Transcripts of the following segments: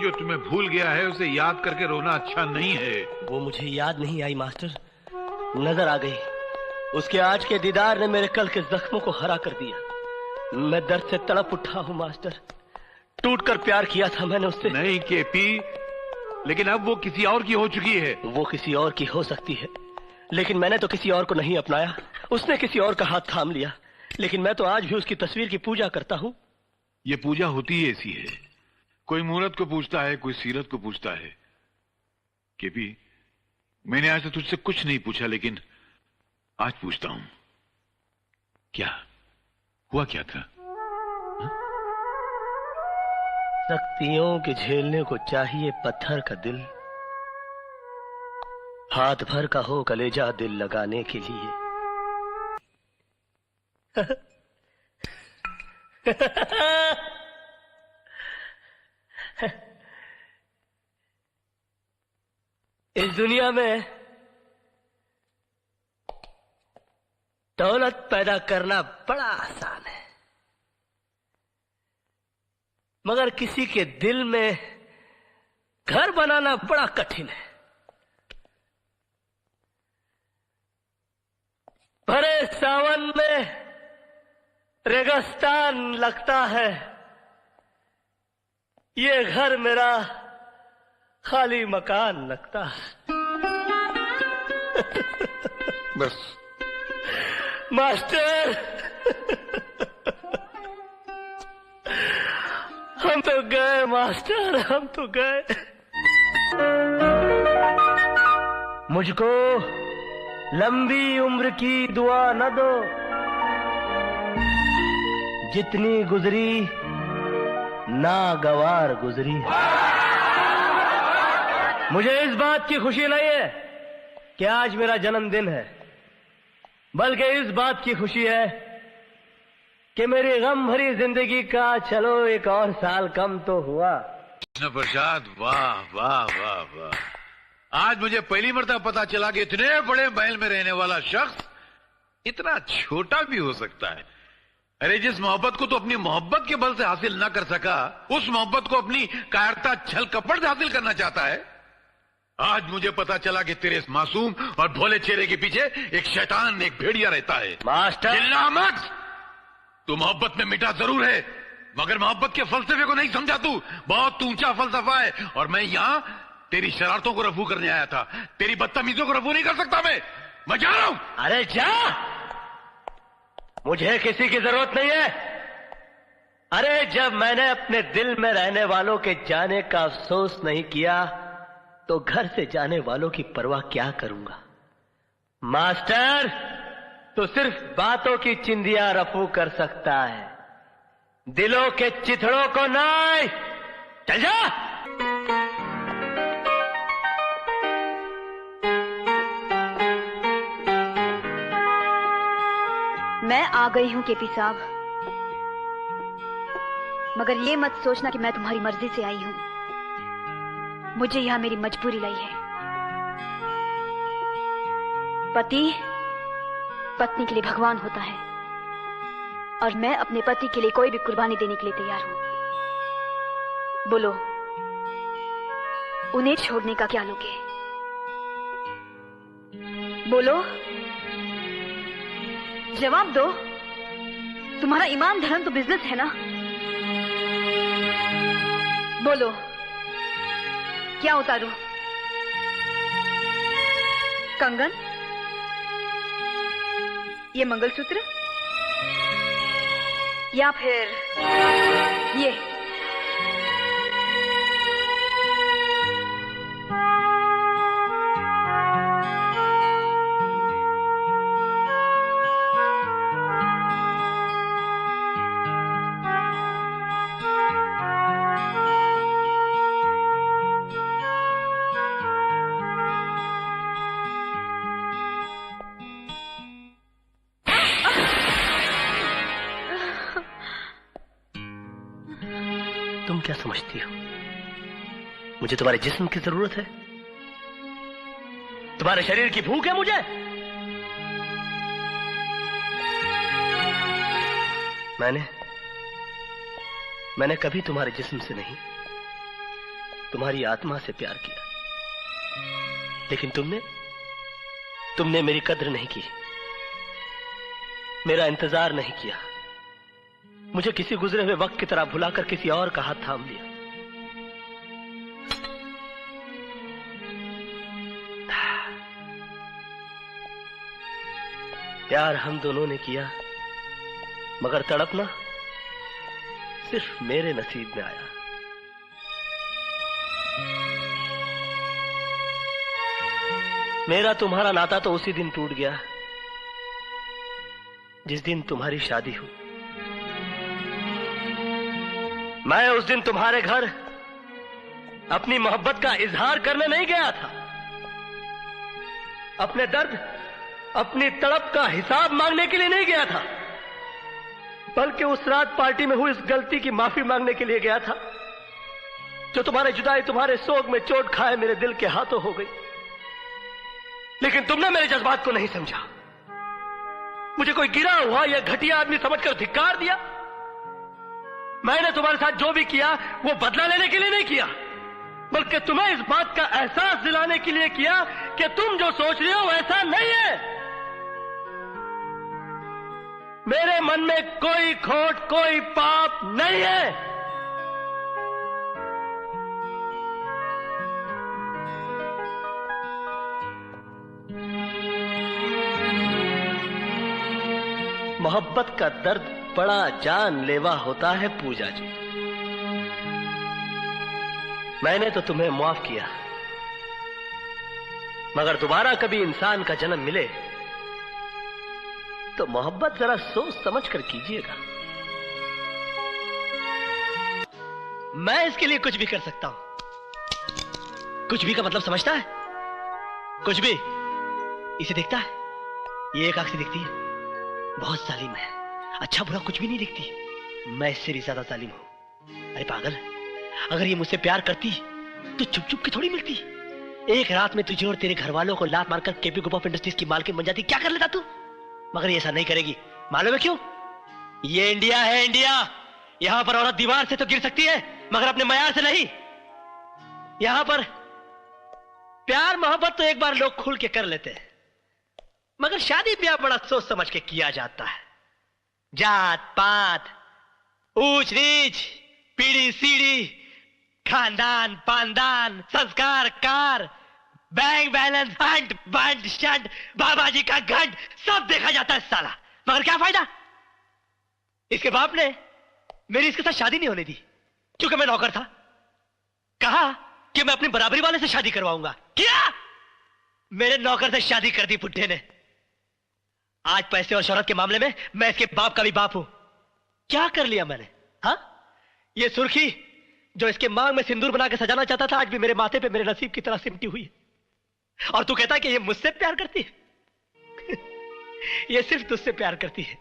जो तुम्हें भूल गया है उसे याद करके रोना अच्छा नहीं है। वो मुझे याद नहीं आई मास्टर, नजर आ गई। उसके आज के दीदार ने मेरे कल के जख्मों को हरा कर दिया। मैं दर्द से तड़प उठा हूँ मास्टर। टूट कर प्यार किया था मैंने उससे। नहीं केपी, लेकिन अब वो किसी और की हो चुकी है। वो किसी और की हो सकती है, लेकिन मैंने तो किसी और को नहीं अपनाया। उसने किसी और का हाथ थाम लिया, लेकिन मैं तो आज भी उसकी तस्वीर की पूजा करता हूँ। ये पूजा होती ही ऐसी है, कोई मूरत को पूछता है, कोई सीरत को पूछता है। केपी, मैंने आज तो तुझसे कुछ नहीं पूछा, लेकिन आज पूछता हूं, क्या हुआ, क्या था? सख्तियों के झेलने को चाहिए पत्थर का दिल, हाथ भर का हो कलेजा दिल लगाने के लिए। इस दुनिया में दौलत पैदा करना बड़ा आसान है, मगर किसी के दिल में घर बनाना बड़ा कठिन है। भरे सावन में रेगिस्तान लगता है, ये घर मेरा खाली मकान लगता है। बस मास्टर, हम तो गए मास्टर, हम तो गए। मुझको लंबी उम्र की दुआ न दो, जितनी गुजरी नागवार गुजरी। मुझे इस बात की खुशी नहीं है कि आज मेरा जन्मदिन है, बल्कि इस बात की खुशी है कि मेरी गम भरी जिंदगी का चलो एक और साल कम तो हुआ। कृष्ण प्रसाद, वाह वाह वाह वाह। आज मुझे पहली मर्तबा पता चला कि इतने बड़े महल में रहने वाला शख्स इतना छोटा भी हो सकता है। अरे, जिस मोहब्बत को तो अपनी मोहब्बत के बल से हासिल ना कर सका, उस मोहब्बत को अपनी कायरता छल कपट से हासिल करना चाहता है। आज मुझे पता चला कि तेरे इस मासूम और भोले चेहरे के पीछे एक शैतान, एक भेड़िया रहता है। मास्टर, चिल्ला मत। तू मोहब्बत में मिटा जरूर है, मगर मोहब्बत के फलसफे को नहीं समझा। तू बहुत ऊंचा फलसफा है, और मैं यहां तेरी शरारतों को रफू करने आया था। तेरी बदतमीजों को रफू नहीं कर सकता मैं जा रहा हूं। अरे जा, मुझे किसी की जरूरत नहीं है। अरे, जब मैंने अपने दिल में रहने वालों के जाने का अफसोस नहीं किया, तो घर से जाने वालों की परवाह क्या करूंगा। मास्टर, तो सिर्फ बातों की चिंदियां रफू कर सकता है, दिलों के चिथड़ों को नहीं। चल जा। मैं आ गई हूं केपी साहब, मगर ये मत सोचना कि मैं तुम्हारी मर्जी से आई हूं। मुझे यहां मेरी मजबूरी लाई है। पति पत्नी के लिए भगवान होता है, और मैं अपने पति के लिए कोई भी कुर्बानी देने के लिए तैयार हूं। बोलो, उन्हें छोड़ने का क्या लोगे? बोलो, जवाब दो। तुम्हारा ईमान धर्म तो बिजनेस है ना? बोलो, क्या उतारूं? कंगन, ये मंगलसूत्र, या फिर ये? तुम क्या समझती हो, मुझे तुम्हारे जिस्म की जरूरत है? तुम्हारे शरीर की भूख है मुझे? मैंने कभी तुम्हारे जिस्म से नहीं, तुम्हारी आत्मा से प्यार किया, लेकिन तुमने मेरी कद्र नहीं की, मेरा इंतजार नहीं किया, मुझे किसी गुजरे हुए वक्त की तरह भुलाकर किसी और का हाथ थाम लिया। प्यार हम दोनों ने किया, मगर तड़पना सिर्फ मेरे नसीब में आया। मेरा तुम्हारा नाता तो उसी दिन टूट गया जिस दिन तुम्हारी शादी हुई। मैं उस दिन तुम्हारे घर अपनी मोहब्बत का इजहार करने नहीं गया था, अपने दर्द, अपनी तड़प का हिसाब मांगने के लिए नहीं गया था, बल्कि उस रात पार्टी में हुई इस गलती की माफी मांगने के लिए गया था जो तुम्हारे जुदाई, तुम्हारे सोग में चोट खाए मेरे दिल के हाथों हो गई। लेकिन तुमने मेरे जज्बात को नहीं समझा, मुझे कोई गिरा हुआ या घटिया आदमी समझकर धिक्कार दिया। मैंने तुम्हारे साथ जो भी किया वो बदला लेने के लिए नहीं किया, बल्कि तुम्हें इस बात का एहसास दिलाने के लिए किया कि तुम जो सोच रहे हो वैसा नहीं है। मेरे मन में कोई खोट, कोई पाप नहीं है। मोहब्बत का दर्द बड़ा जानलेवा होता है पूजा जी। मैंने तो तुम्हें माफ किया, मगर दोबारा कभी इंसान का जन्म मिले तो मोहब्बत जरा सोच समझ कर कीजिएगा। मैं इसके लिए कुछ भी कर सकता हूं। कुछ भी का मतलब समझता है? कुछ भी इसे दिखता है, ये एक आंख से दिखती है, बहुत जालिम है, अच्छा बुरा कुछ भी नहीं दिखती। मैं इससे भी ज्यादा जालिम हूं। अरे पागल, अगर ये मुझसे प्यार करती तो चुप चुप के थोड़ी मिलती। एक रात में तुझे और तेरे घर वालों को लात मारकर केपी ग्रुप ऑफ इंडस्ट्रीज की मालकिन बन जाती, क्या कर लेता तू? मगर ये ऐसा नहीं करेगी, मालूम है क्यों? ये इंडिया है, इंडिया। यहां पर औरत दीवार से तो गिर सकती है, मगर अपने मयार से नहीं। यहां पर प्यार मोहब्बत तो एक बार लोग खुल के कर लेते हैं, मगर शादी ब्याह बड़ा सोच समझ के किया जाता है। जात पात, ऊंच नीच, पीढ़ी सीढ़ी, खानदान पानदान, संस्कार कार, बैंक बैलेंस, हंट बंट शंट, बाबा जी का घंट, सब देखा जाता है साला। मगर क्या फायदा? इसके बाप ने मेरी इसके साथ शादी नहीं होने दी, क्योंकि मैं नौकर था। कहा कि मैं अपनी बराबरी वाले से शादी करवाऊंगा, क्या? मेरे नौकर से शादी कर दी बुड्ढे ने। आज पैसे और शोहरत के मामले में मैं इसके बाप का भी बाप हूं। क्या कर लिया मैंने? हाँ, ये सुर्खी जो इसके मांग में सिंदूर बना के सजाना चाहता था, आज भी मेरे माथे पे मेरे नसीब की तरह सिमटी हुई है। और तू कहता है कि ये मुझसे प्यार करती है? ये सिर्फ तुझसे प्यार करती है।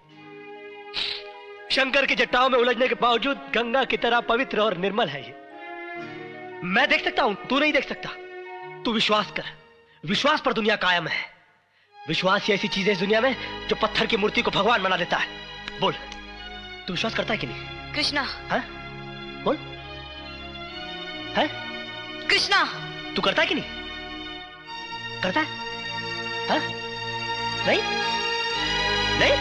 शंकर की जटाओं में उलझने के बावजूद गंगा की तरह पवित्र और निर्मल है ये। मैं देख सकता हूं, तू नहीं देख सकता। तू विश्वास कर, विश्वास पर दुनिया कायम है। विश्वास ही ऐसी चीज है इस दुनिया में जो पत्थर की मूर्ति को भगवान बना देता है। बोल, तू विश्वास करता है कि नहीं? कृष्णा। हाँ? बोल, है? कृष्णा, तू करता है कि नहीं? करता है? हाँ? नहीं? नहीं?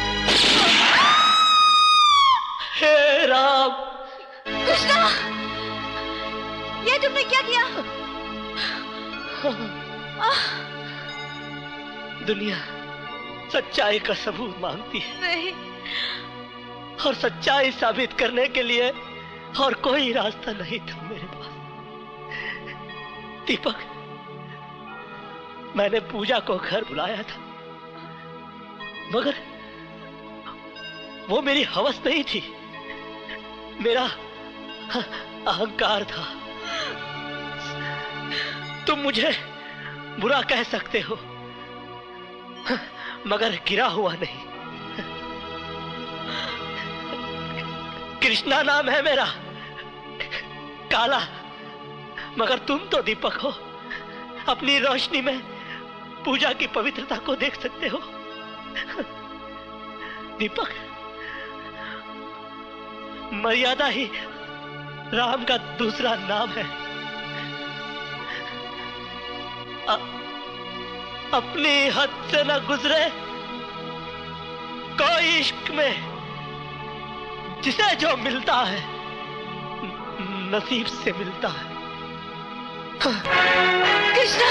हे राम! कृष्णा, ये तुमने क्या किया? दुनिया सच्चाई का सबूत मांगती है। नहीं। और सच्चाई साबित करने के लिए और कोई रास्ता नहीं था मेरे पास। दीपक, मैंने पूजा को घर बुलाया था, मगर वो मेरी हवस नहीं थी, मेरा अहंकार था। तुम मुझे बुरा कह सकते हो, मगर गिरा हुआ नहीं। कृष्णा नाम है मेरा, काला, मगर तुम तो दीपक हो। अपनी रोशनी में पूजा की पवित्रता को देख सकते हो। दीपक, मर्यादा ही राम का दूसरा नाम है। अपनी हद से न गुजरे कोई इश्क में जिसे जो मिलता है नसीब से मिलता है। कृष्णा